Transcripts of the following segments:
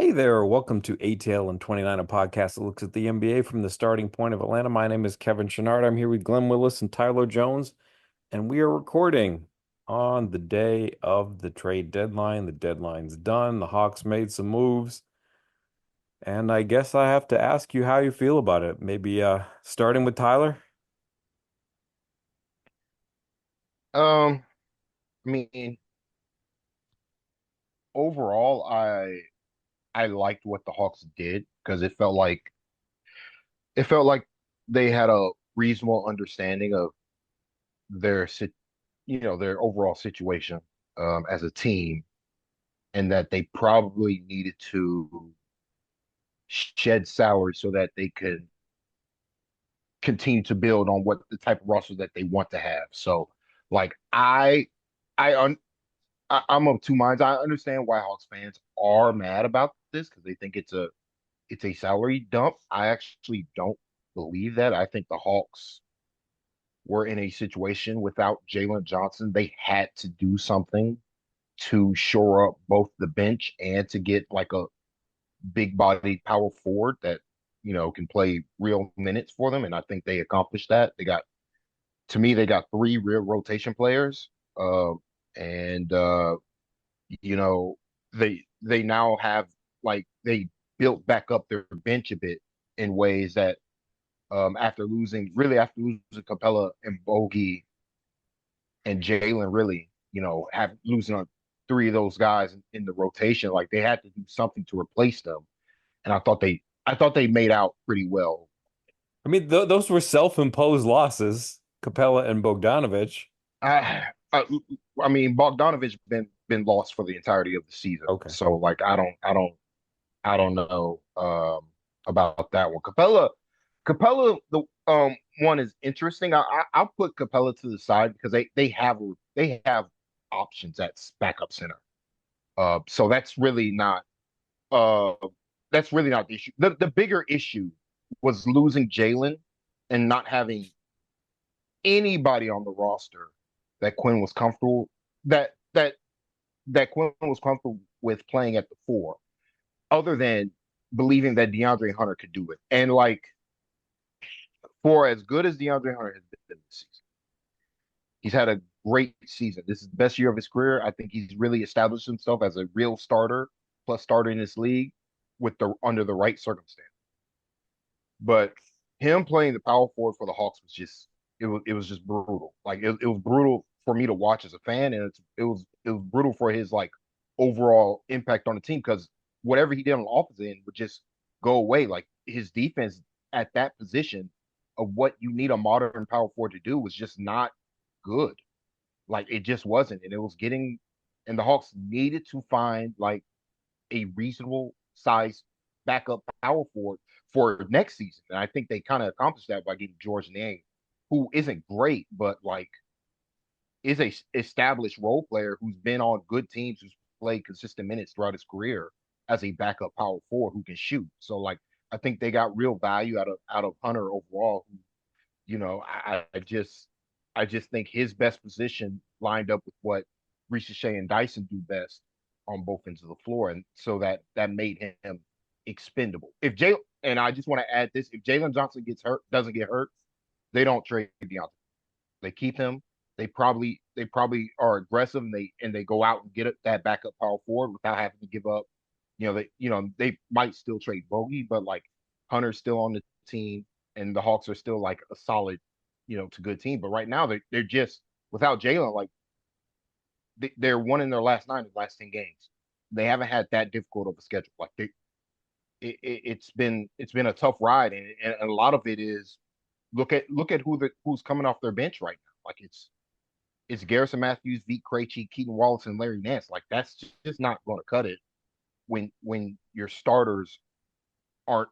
Hey there, welcome to ATL and 29, a podcast that looks at the NBA from the starting point of Atlanta. My name is Kevin Chennard. I'm here with Glen Willis and Tyler Jones, and we are recording on the day of the trade deadline. The deadline's done. The Hawks made some moves, and I guess I have to ask you how you feel about it. Maybe starting with Tyler? Um, I mean, overall, I liked what the Hawks did because it felt like they had a reasonable understanding of their sit, their overall situation as a team, and that they probably needed to shed salary so that they could continue to build on what the type of roster that they want to have. So, like I un I'm of two minds. I understand why Hawks fans are mad about this because they think it's a salary dump. I actually don't believe that. I think the Hawks were in a situation without Jalen Johnson. They had to do something to shore up both the bench and to get like a big bodied power forward that, can play real minutes for them. And I think they accomplished that. To me, they got three real rotation players. Uh, and you know, they now have like they built back up their bench a bit in ways that after losing Capella and Bogey and Jalen, really, have losing on three of those guys in the rotation, like they had to do something to replace them. And I thought they made out pretty well. I mean, th those were self-imposed losses, Capella and Bogdanovich. I I, I mean Bogdanovich been lost for the entirety of the season. Okay. So like I don't know about that one. Capella, the one is interesting. I'll put Capella to the side because they have options at backup center. So uh that's really not the issue. The bigger issue was losing Jalen and not having anybody on the roster that Quinn was comfortable that that that Quinn was comfortable with playing at the four, other than believing that DeAndre Hunter could do it. And like for as good as DeAndre Hunter has been this season, he's had a great season. This is the best year of his career. I think he's really established himself as a real starter, plus starter in this league with the under the right circumstance. But him playing the power forward for the Hawks was just it was just brutal. Like it was brutal for me to watch as a fan, and it was brutal for his like overall impact on the team because whatever he did on the offensive end would just go away. Like his defense at that position of what you need a modern power forward to do was just not good. Like it just wasn't, and it was getting, and the Hawks needed to find like a reasonable size backup power forward for next season. And I think they kind of accomplished that by getting George Niang, who isn't great, but like is a established role player who's been on good teams, who's played consistent minutes throughout his career as a backup power forward who can shoot. So like I think they got real value out of Hunter overall. Who, I just think his best position lined up with what Reece Shea and Dyson do best on both ends of the floor, and so that made him expendable. If Jay and I just want to add this: if Jalen Johnson doesn't get hurt, they don't trade Deontay. They keep him. They probably are aggressive and they go out and get that backup power forward without having to give up. They might still trade Bogey, but like Hunter's still on the team, and the Hawks are still like a solid, to good team. But right now they're just without Jalen, like they're one in their last nine, the last 10 games. They haven't had that difficult of a schedule. Like it's been a tough ride, and a lot of it is look at who's coming off their bench right now. Like it's Garrison Matthews, Vite Krejci, Keaton Wallace, and Larry Nance. Like that's just not going to cut it when your starters aren't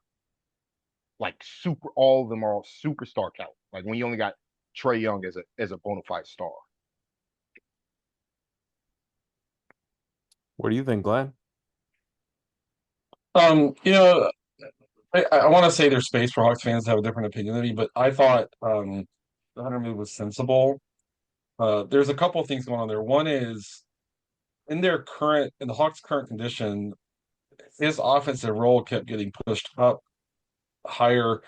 like super. All of them are all superstar caliber. Like when you only got Trae Young as a bona fide star. What do you think, Glenn? Um, you know, I want to say there's space for Hawks fans to have a different opinion than me, but I thought the Hunter move was sensible. There's a couple of things going on there. One is in the Hawks' current condition, his offensive role kept getting pushed up higher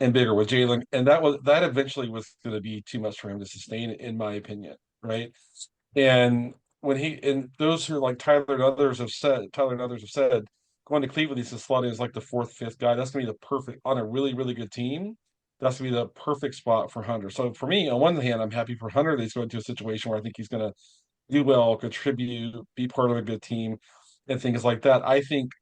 and bigger with Jalen, and that eventually was going to be too much for him to sustain, in my opinion, right? And when he and those who like Tyler and others have said, going to Cleveland, he's slotted as like the fourth, fifth guy. That's gonna be the perfect on a really, really good team. That's gonna be the perfect spot for Hunter. So for me, on one hand, I'm happy for Hunter that he's going to a situation where I think he's gonna do well, contribute, be part of a good team, and things like that. I think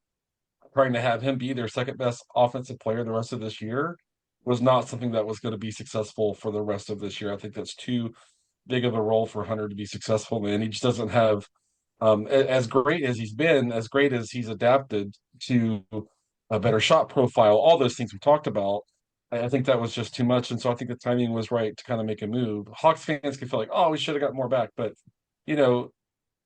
trying to have him be their second best offensive player the rest of this year was not something that was going to be successful for the rest of this year. I think that's too big of a role for Hunter to be successful in. He just doesn't have as great as he's been, as great as he's adapted to a better shot profile, all those things we talked about. I think that was just too much, and so I think the timing was right to kind of make a move. Hawks fans can feel like, oh, we should have got more back, but you know,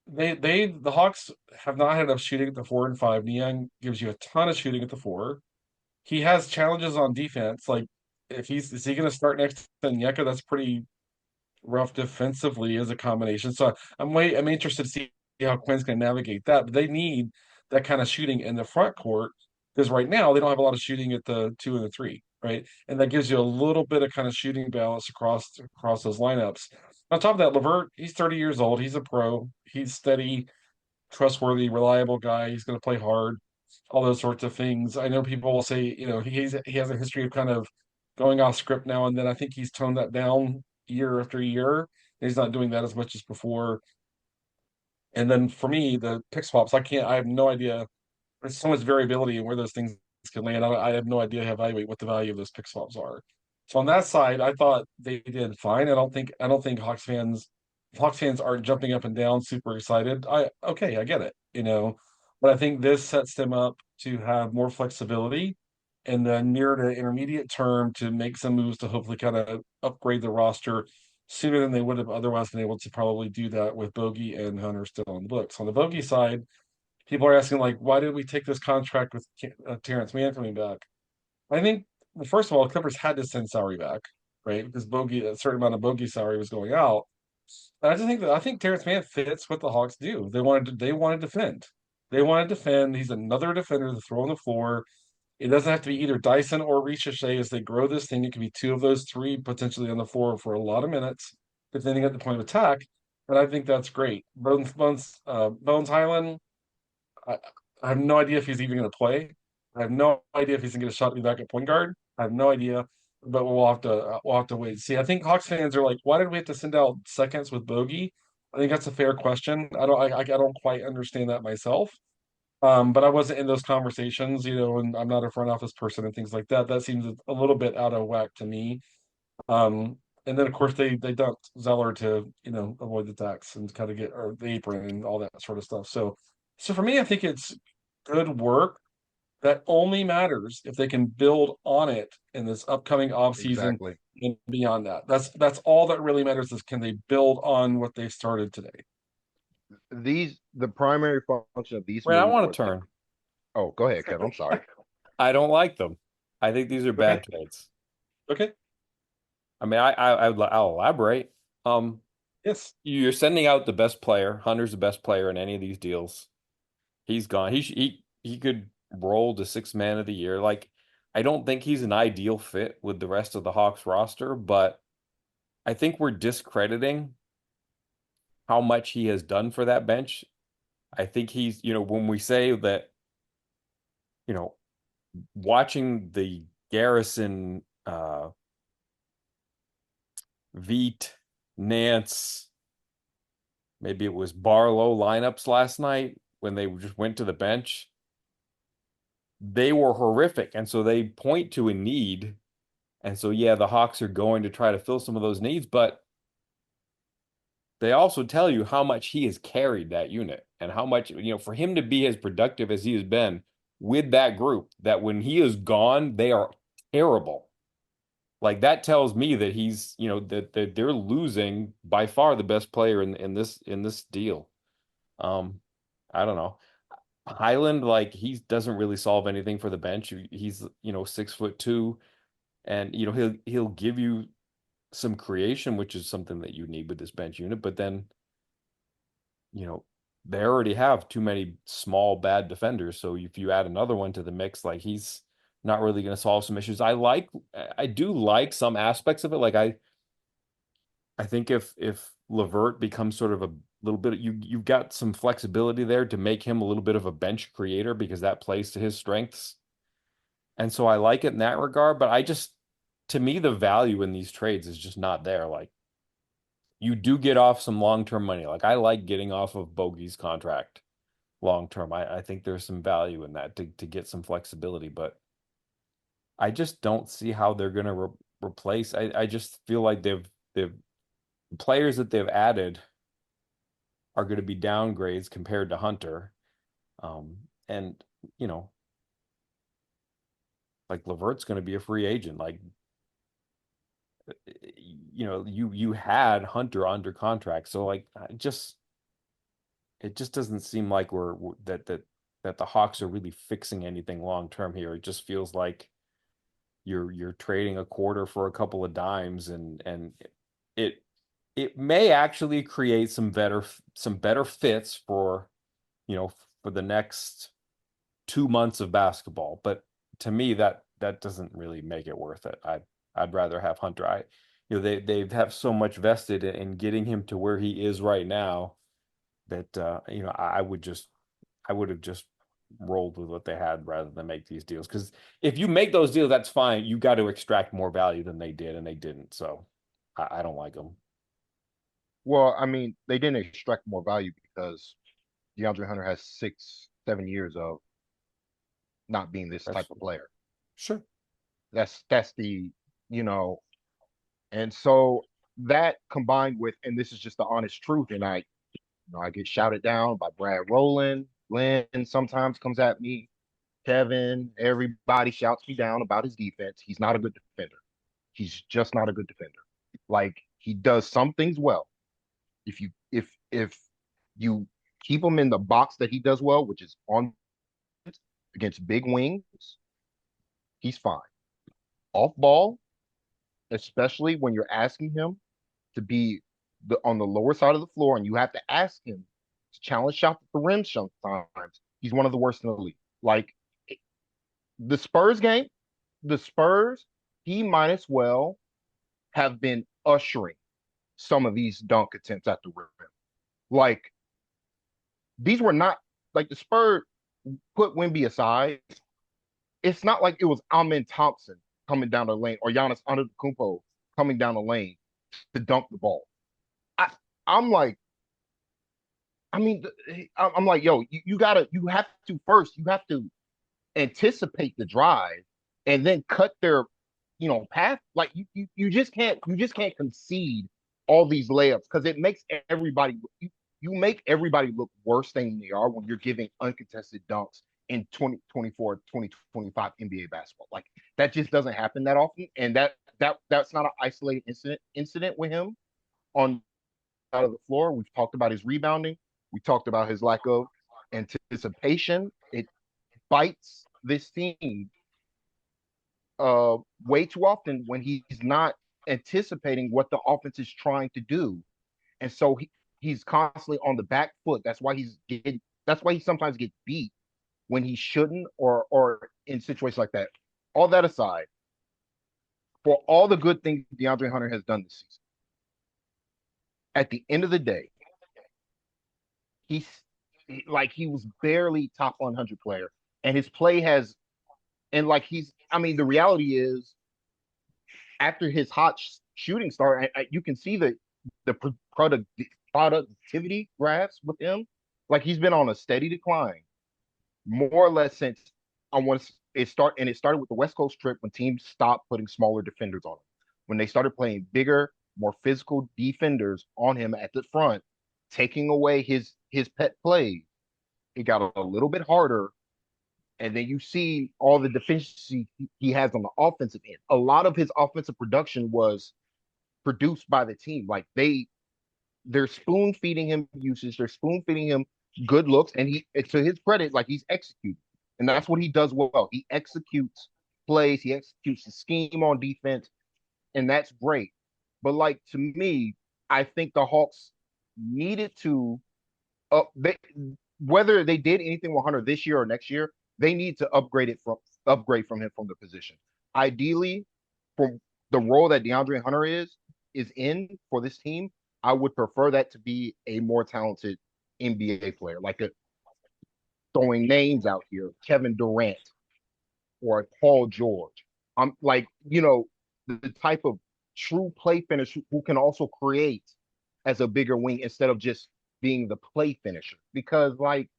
the Hawks have not had enough shooting at the 4 and 5. Niang gives you a ton of shooting at the 4. He has challenges on defense. Like if he's is he going to start next to Nyeka? That's pretty rough defensively as a combination. So I'm interested to see how Quinn's going to navigate that. But they need that kind of shooting in the front court because right now they don't have a lot of shooting at the 2 and the 3, right? And that gives you a little bit of kind of shooting balance across those lineups. On top of that, Levert, he's 30 years old. He's a pro. He's steady, trustworthy, reliable guy. He's going to play hard, all those sorts of things. I know people will say, he has a history of kind of going off script now and then. I think he's toned that down year after year. He's not doing that as much as before. And then for me, the pick swaps, I have no idea. There's so much variability in where those things can land. I have no idea how to evaluate what the value of those pick swaps are. So on that side, I thought they did fine. I don't think Hawks fans aren't jumping up and down super excited. I get it, but I think this sets them up to have more flexibility in the near to intermediate term to make some moves to hopefully kind of upgrade the roster sooner than they would have otherwise been able to probably do that with Bogey and Hunter still on the books. On the Bogey side, people are asking like, why did we take this contract with Terrence Mann coming back? I think, well, first of all, the Clippers had to send salary back, right? Because a certain amount of Bogey salary was going out. And I think Terrence Mann fits what the Hawks do. They want to defend. They want to defend. He's another defender to throw on the floor. It doesn't have to be either Dyson or Ricochet as they grow this thing. It can be two of those three potentially on the floor for a lot of minutes, depending at the point of attack. And I think that's great. Bones Highland, I, I have no idea if he's even going to play. I have no idea if he's going to get a shot to be back at point guard. I have no idea, but we'll have to wait and see. I think Hawks fans are like, why did we have to send out seconds with Bogey? I think that's a fair question. I don't quite understand that myself. But I wasn't in those conversations, and I'm not a front office person and things like that. That seems a little bit out of whack to me. And then of course they dumped Zeller to avoid the tax and kind of get or the apron and all that sort of stuff. So for me, I think it's good work that only matters if they can build on it in this upcoming off season Exactly. and beyond that. That's all that really matters is can they build on what they started today. The primary function of these Wait, I moves want was to turn. oh, go ahead, Kevin. I'm sorry. I don't like them. I think these are Okay. bad trades. Okay. I mean, I'll elaborate. Um, Yes. you're sending out the best player. Hunter's the best player in any of these deals. He's gone. He could roll to sixth man of the year. Like, I don't think he's an ideal fit with the rest of the Hawks roster, but I think we're discrediting how much he has done for that bench. I think when we say that, you know, watching the Garrison, Veet, Nance, maybe it was Barlow lineups last night when they just went to the bench, they were horrific. And so they point to a need. And so, yeah, the Hawks are going to try to fill some of those needs, but they also tell you how much he has carried that unit and how much, for him to be as productive as he has been with that group, that when he is gone, they are terrible. Like that tells me that he's, that they're losing by far the best player in this deal. Um, I don't know. Highland, like he doesn't really solve anything for the bench. He's, 6'2", and he'll give you some creation, which is something that you need with this bench unit. But then, you know, they already have too many small bad defenders. So if you add another one to the mix, like he's not really going to solve some issues. I do like some aspects of it. Like I think if Levert becomes sort of a little bit, you've got some flexibility there to make him a little bit of a bench creator because that plays to his strengths. And so I like it in that regard, but to me, the value in these trades is just not there. Like you do get off some long-term money. Like I like getting off of Bogey's contract long term. I think there's some value in that to get some flexibility, but I just don't see how they're going to replace. I just feel like they've players that they've added are going to be downgrades compared to Hunter. And you know, like Levert's going to be a free agent. Like you had Hunter under contract, so like it just doesn't seem like that the Hawks are really fixing anything long term here. It just feels like you're trading a quarter for a couple of dimes, and it it may actually create some better fits for for the next 2 months of basketball. But to me, that doesn't really make it worth it. I'd rather have Hunter. They have so much vested in getting him to where he is right now that I would have just rolled with what they had rather than make these deals. Because if you make those deals, that's fine. You got to extract more value than they did, and they didn't. So I don't like them. Well, I mean, they didn't extract more value because DeAndre Hunter has 6, 7 years of not being this That's type of player. sure. That's the you know, and so that combined with, and this is just the honest truth, and I get shouted down by Brad Rowland, Glen sometimes comes at me, Kevin, everybody shouts me down about his defense. He's not a good defender. He's just not a good defender. Like he does some things well. If you keep him in the box that he does well, which is on against big wings, he's fine. Off ball, especially when you're asking him to be on the lower side of the floor and you have to ask him to challenge shots at the rim sometimes, he's one of the worst in the league. Like the Spurs game, the Spurs, he might as well have been ushering some of these dunk attempts at the rim. Like these were not like the Spurs put Wimby aside. It's not like it was Amin Thompson coming down the lane or Giannis Antetokounmpo coming down the lane to dunk the ball. I I'm like, I mean, I'm like, yo, you have to first, you have to anticipate the drive and then cut their, path. Like you just can't concede all these layups because it makes you make everybody look worse than they are when you're giving uncontested dunks in 2024, 2025 NBA basketball. Like that just doesn't happen that often. And that's not an isolated incident with him on out of the floor. We've talked about his rebounding. We talked about his lack of anticipation. It bites this team way too often when he's not anticipating what the offense is trying to do. And so he's constantly on the back foot. That's why he sometimes gets beat when he shouldn't or in situations like that. All that aside, for all the good things DeAndre Hunter has done this season, at the end of the day, he's like he was barely top 100 player, and his play has, and like he's. I mean, the reality is, after his hot shooting start, you can see the productivity graphs with him. Like he's been on a steady decline, more or less since I want it started with the West Coast trip when teams stopped putting smaller defenders on him. When they started playing bigger, more physical defenders on him at the front, taking away his pet plays, it got a little bit harder. And then you see all the deficiency he has on the offensive end. A lot of his offensive production was produced by the team. Like they're spoon feeding him usage, they're spoon feeding him good looks, and to his credit, like he's executing, and that's what he does well. He executes plays, he executes the scheme on defense, and that's great. But like to me, I think the Hawks needed to they whether they did anything with Hunter this year or next year, they need to upgrade from him from the position. Ideally, from the role that DeAndre Hunter is in for this team, I would prefer that to be a more talented NBA player, like throwing names out here, Kevin Durant or Paul George. I'm like, the type of true play finish who can also create as a bigger wing instead of just being the play finisher. Because like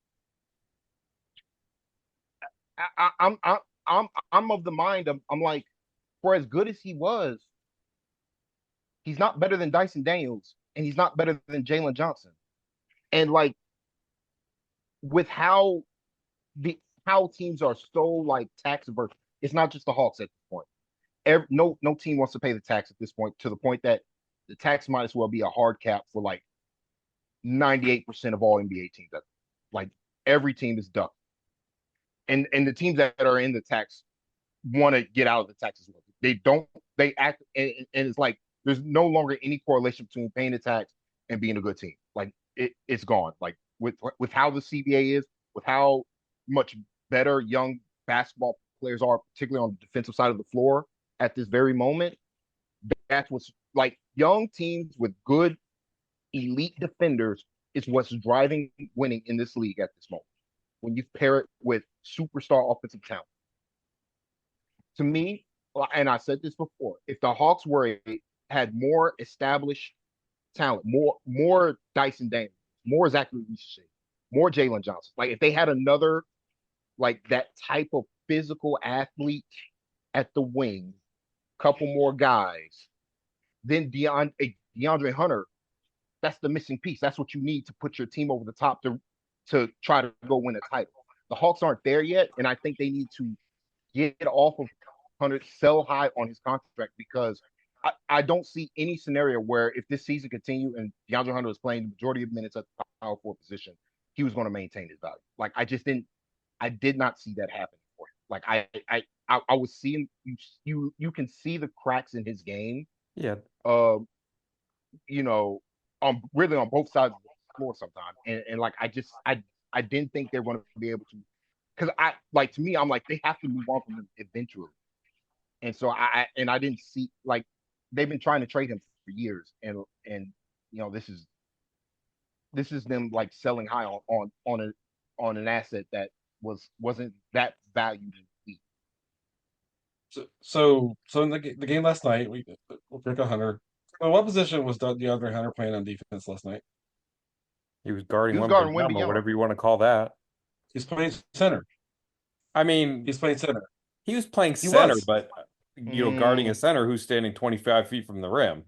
I, I'm of the mind I'm like, for as good as he was, he's not better than Dyson Daniels and he's not better than Jalen Johnson. And like with the how teams are so like tax averse, it's not just the Hawks at this point. No team wants to pay the tax at this point, to the point that the tax might as well be a hard cap for like 98% of all NBA teams. Like every team is ducked. And the teams that are in the tax want to get out of the tax as well. They don't. They act, and it's like there's no longer any correlation between paying the tax and being a good team. Like it's gone. Like with how the CBA is, with how much better young basketball players are, particularly on the defensive side of the floor at this very moment. That's what's like young teams with good elite defenders is what's driving winning in this league at this moment. When you pair it with superstar offensive talent, to me, and I said this before, if the Hawks had more established talent, more Dyson Daniels, more Zachary Reese, more Jalen Johnson, like if they had another like that type of physical athlete at the wing, couple more guys, then DeAndre Hunter, that's the missing piece. That's what you need to put your team over the top to try to go win a title. The Hawks aren't there yet, and I think they need to get off of Hunter, sell high on his contract, because I don't see any scenario where if this season continued and DeAndre Hunter was playing the majority of minutes at the power forward position, he was going to maintain his value. Like I did not see that happen for him. Like I was seeing you can see the cracks in his game. Yeah. Uh, you know, really on both sides of the floor sometimes, and like I didn't think they were going to be able to, because I like to me I'm like they have to move on from him eventually. And so I didn't see like they've been trying to trade him for years, and this is them like selling high on an asset that wasn't that valued in the league. So in the game last night, we'll pick a Hunter. What position was DeAndre Hunter playing on defense last night? He was guarding He was guarding Wembanyama, Wembanyama. whatever you want to call that. He's playing center. I mean, He's playing center. he was playing He center, was. but guarding a Mm, center who's standing 25 feet from the rim.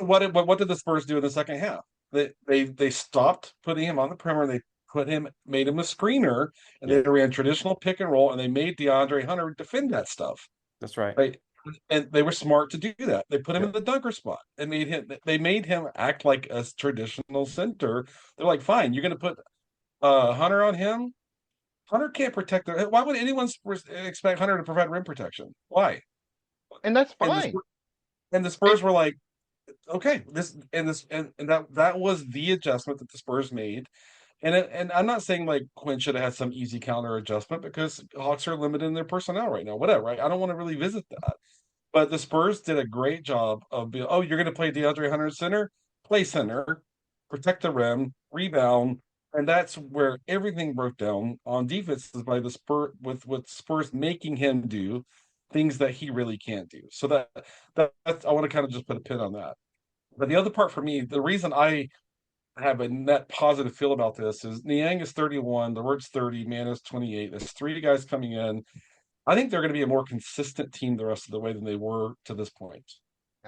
What did the Spurs do in the second half? They stopped putting him on the perimeter. They made him a screener, and Yeah, they ran traditional pick and roll, and they made DeAndre Hunter defend that stuff. that's right. Right. And they were smart to do that. They put him Yeah, in the dunker spot and they made him act like a traditional center. They're like, fine, you're gonna put Hunter on him. Hunter can't protect the why would anyone expect Hunter to provide rim protection? Why? and that's And the fine. and the And Spurs were like, okay, and that was the adjustment that the Spurs made. And I'm not saying like Quinn should have had some easy counter adjustment because Hawks are limited in their personnel right now. Whatever, right? I don't want to really visit that. But the Spurs did a great job of being, oh, you're going to play DeAndre Hunter center, play center, protect the rim, rebound, and that's where everything broke down on defense is by the with Spurs making him do things that he really can't do. So that's I want to kind of just put a pin on that. But the other part for me, the reason I have a net positive feel about this is Niang is 31, the word's 30, man is 28. There's three guys coming in. I think they're going to be a more consistent team the rest of the way than they were to this point.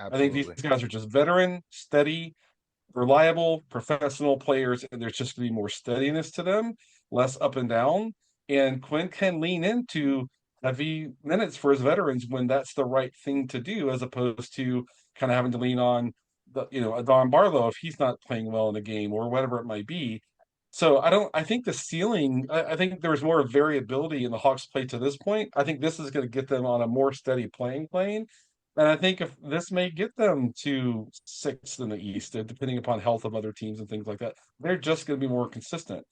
I think these absolutely, guys are just veteran, steady, reliable, professional players, and there's just going to be more steadiness to them, less up and down. And Quinn can lean into heavy minutes for his veterans when that's the right thing to do, as opposed to kind of having to lean on a Don Barlow if he's not playing well in a game or whatever it might be. So I think the ceiling, I think there was more variability in the Hawks play to this point. I think this is going to get them on a more steady playing plane. And I think if this may get them to sixth in the East, depending upon health of other teams and things like that, they're just going to be more consistent.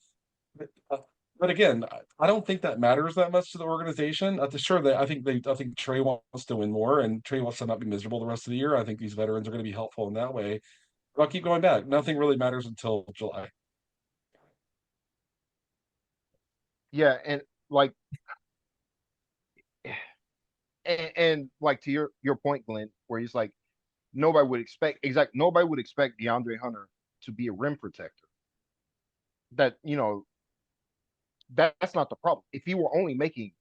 But, but again, I don't think that matters that much to the organization. Sure, I think Trey wants to win more, and Trey wants to not be miserable the rest of the year. I think these veterans are going to be helpful in that way. But I'll keep going back. Nothing really matters until July. Yeah, and like and like to your point, Glenn, where he's like nobody would expect DeAndre Hunter to be a rim protector. That that's not the problem. If he were only making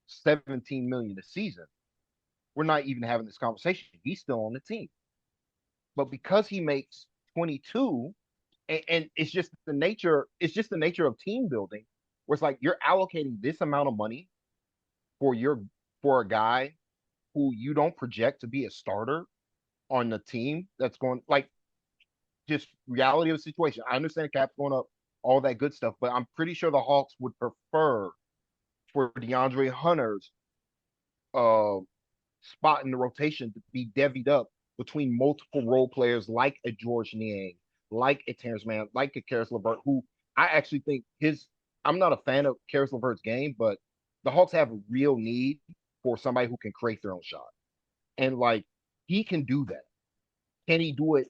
17 million a season, we're not even having this conversation. He's still on the team. But because he makes 22, and it's just the nature of team building, where it's like you're allocating this amount of money for your for a guy who you don't project to be a starter on the team that's going like just reality of the situation. I understand the cap's going up, all that good stuff, but I'm pretty sure the Hawks would prefer for DeAndre Hunter's uh spot in the rotation to be divvied up between multiple role players like a George Niang, like a Terrence Mann, like a Karis LeVert, who I actually think I'm not a fan of Karis LeVert's game, but the Hawks have a real need for somebody who can create their own shot. And like he can do that. Can he do it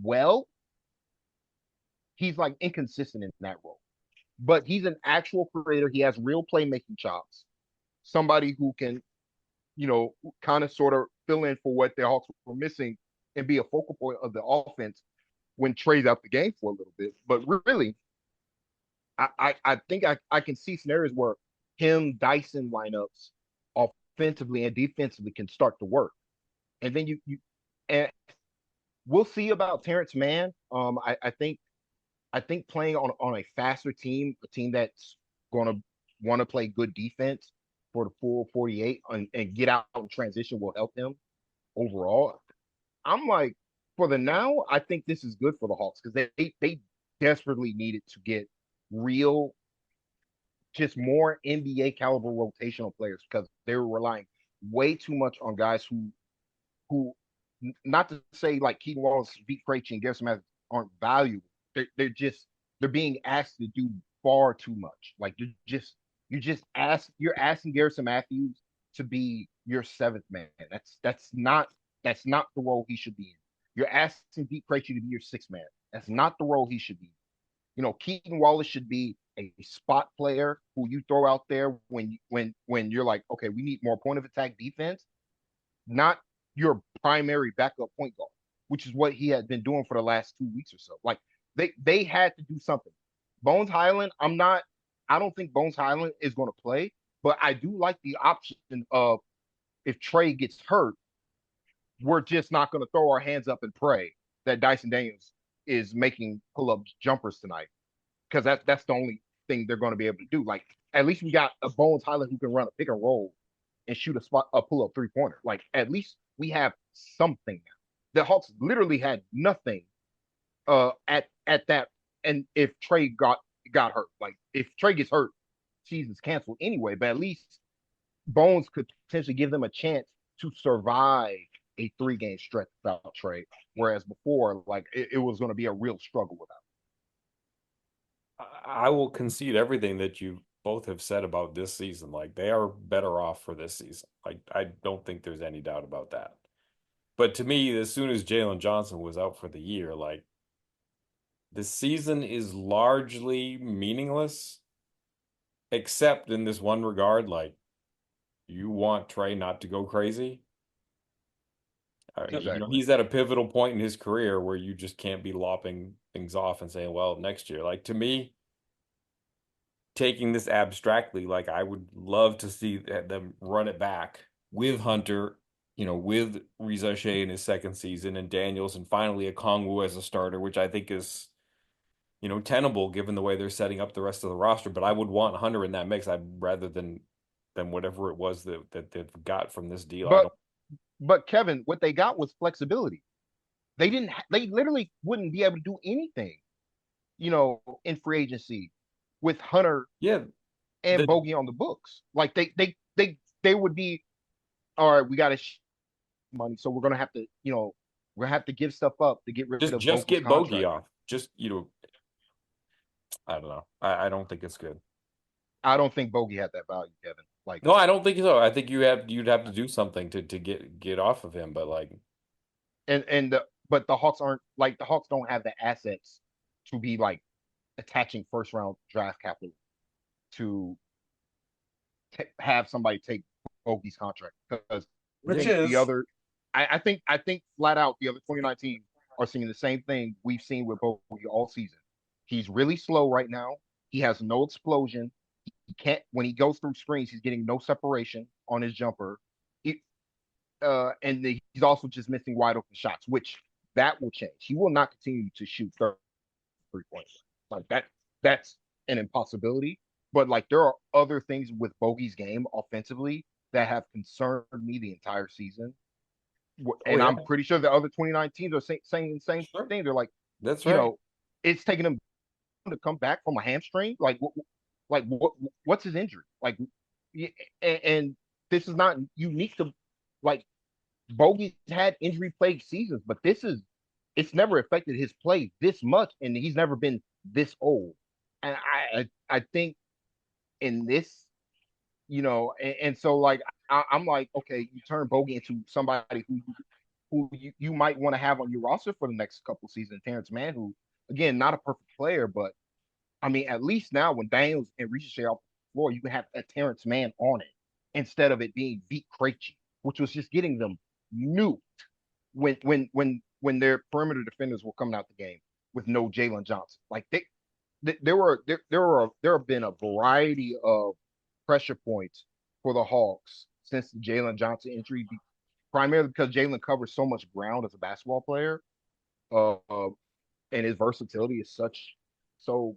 well? He's like inconsistent in that role. But he's an actual creator. He has real playmaking chops. Somebody who can kind of sort of fill in for what the Hawks were missing and be a focal point of the offense when Trey's out the game for a little bit. But really, I think I can see scenarios where him Dyson lineups offensively and defensively can start to work. And then and we'll see about Terrence Mann. I think playing on a faster team, a team that's gonna want to play good defense for the full 48 and get out in transition will help him overall. I'm like, for the now, I think this is good for the Hawks because they desperately needed to get real, just more NBA caliber rotational players because they were relying way too much on guys who not to say like Keaton Wallace, Pete Krejci, and Garrison Matthews aren't valuable. They're being asked to do far too much. Like you're asking Garrison Matthews to be your seventh man. That's not the role he should be in. You're asking Pete Krejci to be your sixth man. That's not the role he should be. Keaton Wallace should be a spot player who you throw out there when you're like, okay, we need more point of attack defense, not your primary backup point guard, which is what he had been doing for the last 2 weeks or so. Like they had to do something. Bones Highland, I don't think Bones Highland is going to play, but I do like the option of if Trey gets hurt, we're just not going to throw our hands up and pray that Dyson Daniels is making pull-up jumpers tonight because that's the only thing they're going to be able to do. Like at least we got a Bones Highland who can run a pick and roll and shoot a pull-up three-pointer. Like at least we have something now. The Hawks literally had nothing at that. And if Trey got hurt, like if Trey gets hurt, season's canceled anyway. But at least Bones could potentially give them a chance to survive a 3-game stretch without Trey. Whereas before, like it was going to be a real struggle without. I will concede everything that you both have said about this season. Like they are better off for this season. Like I don't think there's any doubt about that. But to me, as soon as Jalen Johnson was out for the year, like the season is largely meaningless, except in this one regard, like you want Trey not to go crazy. Exactly. He's at a pivotal point in his career where you just can't be lopping things off and saying, well, next year. Like to me, taking this abstractly, like I would love to see them run it back with Hunter, with Riza Shea in his second season and Daniels and finally a Kongwu as a starter, which I think is, tenable given the way they're setting up the rest of the roster. But I would want Hunter in that mix. I'd rather than whatever it was that they've got from this deal. I But don't. but Kevin, what they got was flexibility. They literally wouldn't be able to do anything, in free agency with Hunter Yeah, and the Bogey on the books. Like they would be all right. We got to money, so we're gonna have to, we're gonna have to give stuff up to get rid Just of just Vogel's get Bogey contract. off. Just I don't know. I don't think it's good. I don't think Bogey had that value, Kevin. Like, No, I don't think so. I think you'd have to do something to get off of him. But like, but the Hawks aren't like the Hawks don't have the assets to be like attaching first round draft capital to have somebody take Bogey's contract because I which think the is other, I think flat out the other 29 teams are seeing the same thing we've seen with Bogey all season. He's really slow right now. He has no explosion. He can't when he goes through screens. He's getting no separation on his jumper. He, he's also just missing wide open shots, which that will change. He will not continue to shoot 3 points like that. That's an impossibility. But like there are other things with Bogey's game offensively that have concerned me the entire season, oh and yeah, I'm pretty sure the other 29 teams are saying the same sure, thing. They're like, that's you right. know, it's taking him to come back from a hamstring. What's his injury? And this is not unique to like Bogey's had injury plagued seasons, but it's never affected his play this much, and he's never been this old. And I think in this, and so like I'm like, okay, you turn Bogey into somebody who you might want to have on your roster for the next couple seasons. Terrence Mann, who again not a perfect player, but I mean at least now when Daniels and Reese are off the floor, you can have a Terrence Mann on it instead of it being Beat Krejci, which was just getting them nuked when their perimeter defenders were coming out the game with no Jalen Johnson. Like there have been a variety of pressure points for the Hawks since the Jalen Johnson injury, primarily because Jalen covers so much ground as a basketball player, uh, uh, and his versatility is so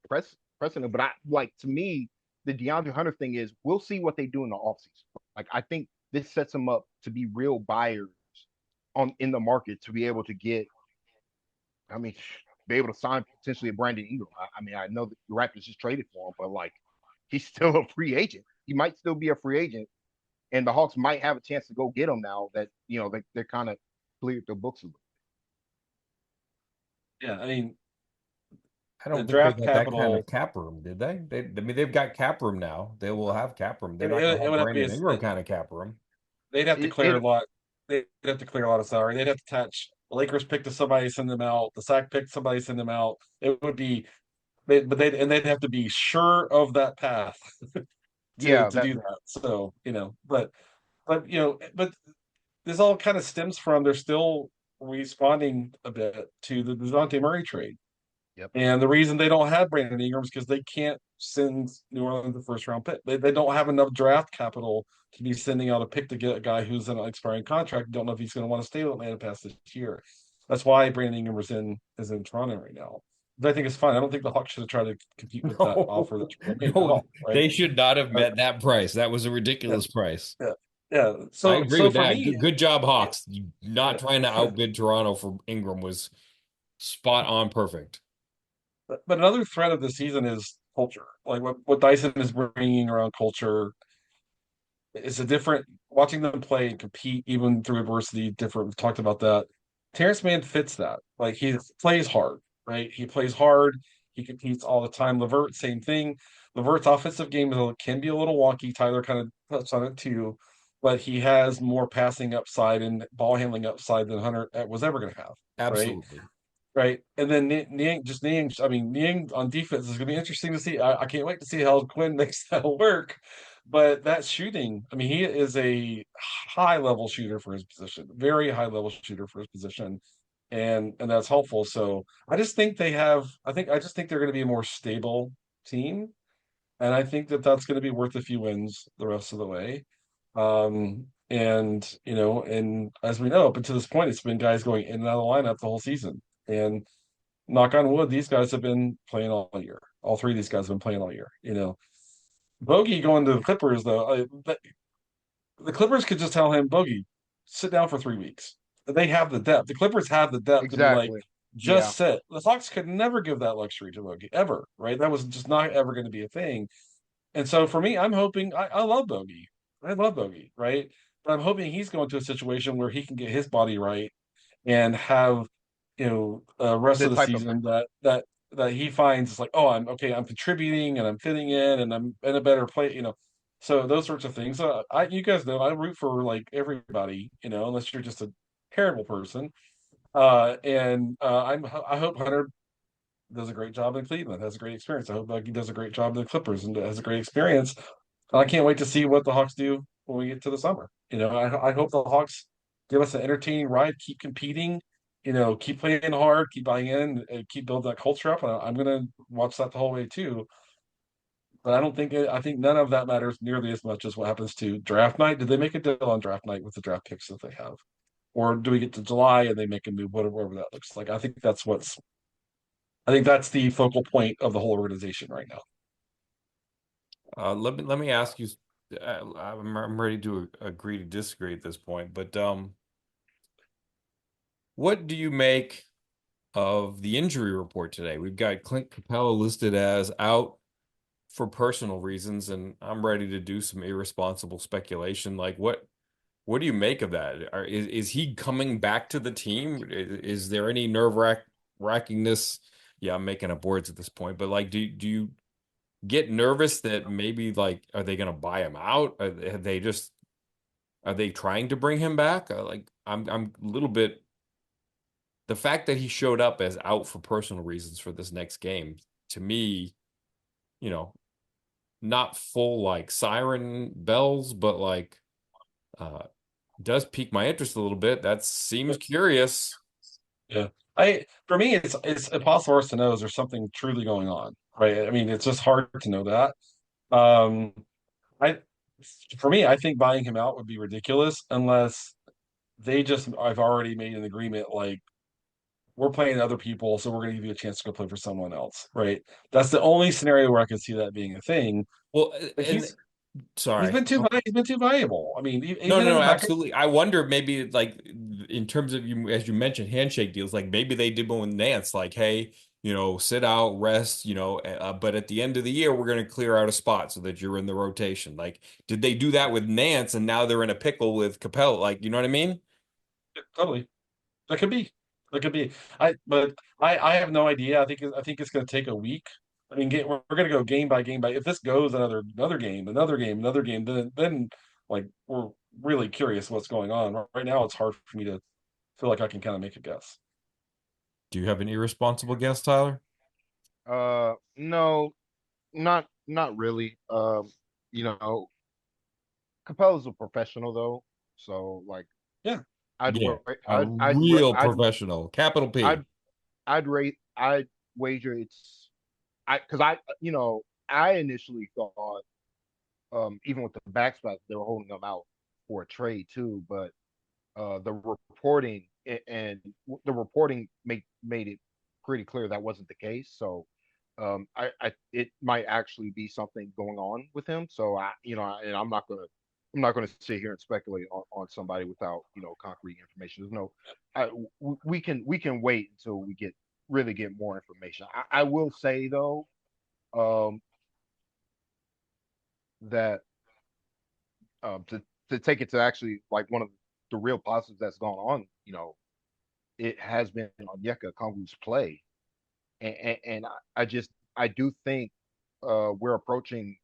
precedent. But I like to me the DeAndre Hunter thing is we'll see what they do in the offseason. Like I think this sets them up to be real buyers on in the market to be able to get. I mean, be able to sign potentially a Brandon Ingram. I mean, I know that the Raptors just traded for him, but like he's still a free agent. He might still be a free agent, and the Hawks might have a chance to go get him now that they're kind of cleared their books a little. yeah. I mean, I the don't think they draft got that kind of capital. cap room, did they? I mean, they've got cap room now. They will have cap room. They're It, not going it, to it have would have to be Brandon Ingram kind of cap room. they'd have to It, clear a it lot. They'd have to clear a lot of salary. They'd have to attach the Lakers pick to somebody, send them out. The Sac pick somebody, send them out. It would be, they'd have to be sure of that path yeah, to that do that. So but this all kind of stems from they're still responding a bit to the DeJounte Murray trade. yep. And the reason they don't have Brandon Ingram is because they can't send New Orleans the first round pick. They don't have enough draft capital to be sending out a pick to get a guy who's in an expiring contract. Don't know if he's going to want to stay with Atlanta past this year. That's why Brandon Ingram is in Toronto right now. But I think it's fine. I don't think the Hawks should have tried to compete with that No, offer that Toronto made at no, all. Right? they should not have Uh, met that price. That was a yeah, ridiculous price. yeah, yeah. I So agree so with for that. me, Good job, yeah, Hawks. Not trying to yeah. outbid Toronto for Ingram was spot on perfect. But another threat of the season is culture. Like what Dyson is bringing around culture is a different watching them play and compete even through adversity. Different. We've talked about that. Terrence Mann fits that. Like he plays hard, right? He plays hard. He competes all the time. Levert, same thing. Levert's offensive game can be a little wonky. Tyler kind of touched on it too, but he has more passing upside and ball handling upside than Hunter was ever going to have, right? Absolutely. Right. And then Niang, I mean, Niang on defense is going to be interesting to see. I can't wait to see how Quinn makes that work. But that shooting, I mean, he is a high level shooter for his position, very high level shooter for his position. And that's helpful. So I just think they're going to be a more stable team. And I think that that's going to be worth a few wins the rest of the way. And as we know, up until this point, it's been guys going in and out of the lineup the whole season. And knock on wood, these guys have been playing all year. All three of these guys have been playing all year. Bogey going to the Clippers though. The Clippers could just tell him, Bogey, sit down for 3 weeks. They have the depth. The Clippers have the depth to be like, Exactly. Yeah. just sit. The Hawks could never give that luxury to Bogey ever, right? That was just not ever going to be a thing. And so for me, I'm hoping I love Bogey. I love Bogey, right? But I'm hoping he's going to a situation where he can get his body right and have, a rest The of the type of season that he finds it's like, oh, I'm okay, I'm contributing and I'm fitting in and I'm in a better place. So those sorts of things. You guys know I root for like everybody, unless you're just a terrible person. I hope Hunter does a great job in Cleveland, has a great experience. I hope Bucky does a great job in the Clippers and has a great experience. I can't wait to see what the Hawks do when we get to the summer. I hope the Hawks give us an entertaining ride, keep competing, keep playing hard, keep buying in, and keep building that culture up. I'm going to watch that the whole way too. But I think none of that matters nearly as much as what happens to draft night. Did they make a deal on draft night with the draft picks that they have? Or do we get to July and they make a move, whatever that looks like? I think that's the focal point of the whole organization right now. Let me ask you. I'm ready to agree to disagree at this point, but what do you make of the injury report today? We've got Clint Capella listed as out for personal reasons, and I'm ready to do some irresponsible speculation. Like, what do you make of that? Is he coming back to the team? Is there any nerve wrackingness? Yeah, I'm making up words at this point, but like, do you get nervous that maybe like are they going to buy him out? Are they trying to bring him back? Like, I'm a little bit the fact that he showed up as out for personal reasons for this next game to me, you know, not full like siren bells, but like uh does pique my interest a little bit. That seems curious. Yeah. For me, it's impossible for us to know is there something truly going on, right? I mean, it's just hard to know that. Um, I, for me, I think buying him out would be ridiculous unless I've already made an agreement like we're playing other people, so we're going to give you a chance to go play for someone else, right? That's the only scenario where I can see that being a thing. Well, But and sorry. he's been too valuable. I mean, No, even no, in no, the back. absolutely. I wonder maybe like in terms of you, as you mentioned, handshake deals, like maybe they did one with Nance, like, hey, sit out, rest, but at the end of the year, we're going to clear out a spot so that you're in the rotation. Like, did they do that with Nance and now they're in a pickle with Capella? Like, you know what I mean? Totally. That could be. That could be. I have no idea. I think it's going to take a week. I mean, we're going to go game by game by. If this goes another game, then like we're really curious what's going on. Right now, it's hard for me to feel like I can kind of make a guess. Do you have an irresponsible guess, Tyler? No, not really. You know, Capella's a professional though, so like Yeah, I'd Yeah, wa- a real I'd professional, capital P. I'd I'd wager it's because I initially thought even with the backspot they were holding them out for a trade too, but the reporting and the reporting made it pretty clear that wasn't the case. So I it might actually be something going on with him. So and I'm not gonna sit here and speculate on somebody without concrete information. There's no, we can wait until we really get more information. I will say though um, that to take it to actually like one of the real positives that's gone on, it has been Onyeka Okongwu's play, and I do think we're approaching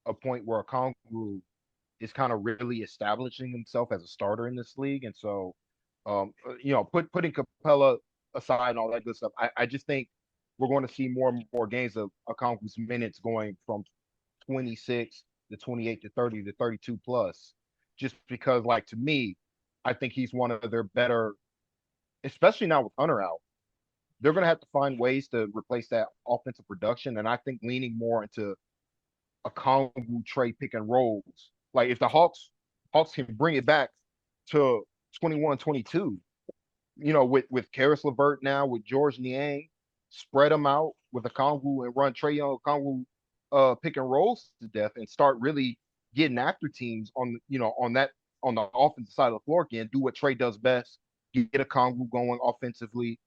a point where Okongwu is kind of really establishing himself as a starter in this league, and so putting Capella aside and all that good stuff, I just think we're going to see more and more games of Okongwu's minutes going from 26 to 28 to 30 to 32 plus, just because like to me, I think he's one of their better, especially now with Hunter out. They're going to have to find ways to replace that offensive production. And I think leaning more into a Kongu Trey pick and rolls. Like if the Hawks can bring it back to 21-22, with Karis LeVert now, with George Niang, spread them out with a Kongu and run Trey Young Kongu pick and rolls to death and start really getting after teams on the offensive side of the floor again. Do what Trey does best. Get a Kongu going offensively.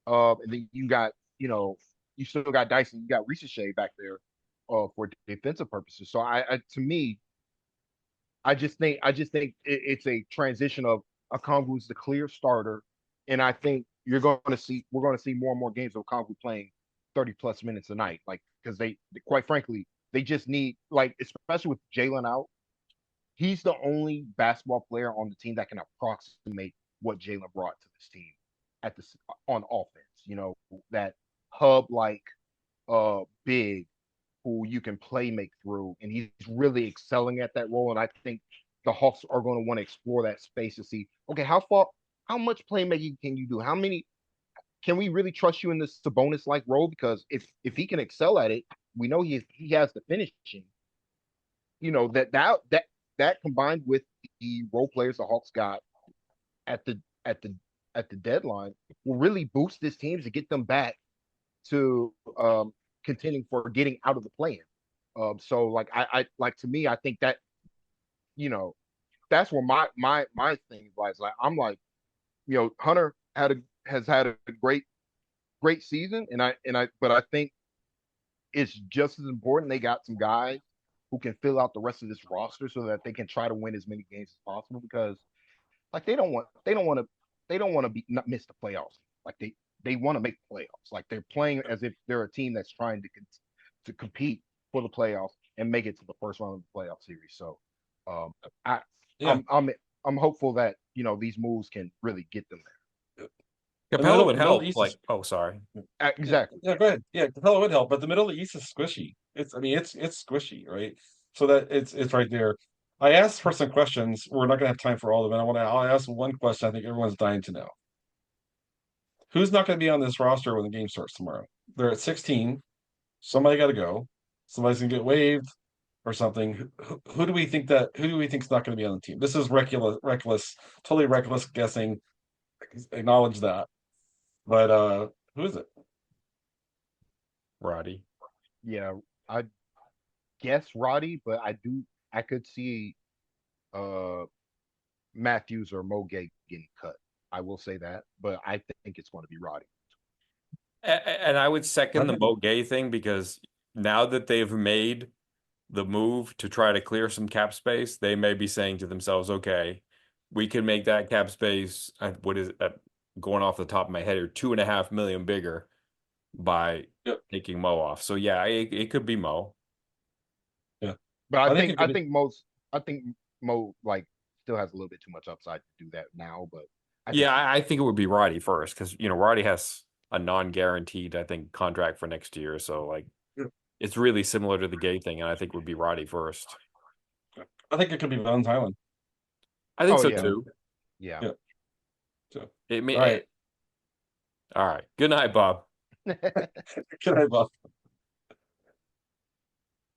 And then you still got Dyson, you got Ricochet back there for defensive purposes. So to me, it's a transition of Okongwu's the clear starter, and I think we're going to see more and more games of Okongwu playing 30 plus minutes a night, like because they quite frankly they just need like especially with Jalen out, he's the only basketball player on the team that can approximate what Jalen brought to this team at this on offense. You know that hub like big who you can play make through, and he's really excelling at that role. And I think the Hawks are going to want to explore that space to see, okay, how much playmaking can you do? How many can we really trust you in this Sabonis like role? Because if he can excel at it, we know he has the finishing. You know that combined with the role players the Hawks got at the at the at the deadline will really boost this team to get them back to contending for getting out of the play-in. So like I like to me, I think that you know that's where my thing lies. Like I'm like Hunter has had a great season, and I but I think it's just as important they got some guys who can fill out the rest of this roster so that they can try to win as many games as possible because like they don't want to be not miss the playoffs. Like they want to make the playoffs. Like they're playing as if they're a team that's trying to compete for the playoffs and make it to the first round of the playoff series. So um, I Yeah. I'm hopeful that these moves can really get them Capella would The middle of the help. East Like, is oh, sorry. there. yeah, Exactly. yeah, go ahead. Yeah, Capella would help, but the middle of the East is squishy. I mean, it's squishy, right? So that it's right there. I asked for some questions. We're not gonna have time for all of them. I'll ask one question I think everyone's dying to know. Who's not gonna be on this roster when the game starts tomorrow? They're at 16. Somebody gotta go. Somebody's gonna get waived or something. Who do we think who do we think's not gonna be on the team? This is totally reckless guessing. Acknowledge that. But who is it? Roddy. Yeah, I guess Roddy, but I could see uh Matthews or Mo Gay getting cut. I will say that, but I think it's going to be Roddy. And I would second the Okay. Mo Gay thing because now that they've made the move to try to clear some cap space, they may be saying to themselves, okay, we can make that cap space, what is it, going off the top of my head here, 2.5 million bigger by Yep. taking Mo off. So yeah, it could be Mo. Yeah. But I think it could be. I think Mo like still has a little bit too much upside to do that now, but I think Yeah, he I think it would be Roddy first because Roddy has a non-guaranteed, I think, contract for next year. So like it's really similar to the Gay thing, and I think it would be Roddy first. I think it could be Bones Island. I think Oh so yeah. too. Yeah. Yeah. So, It may, all right. all right. Good night, Bob. Good night, Bob.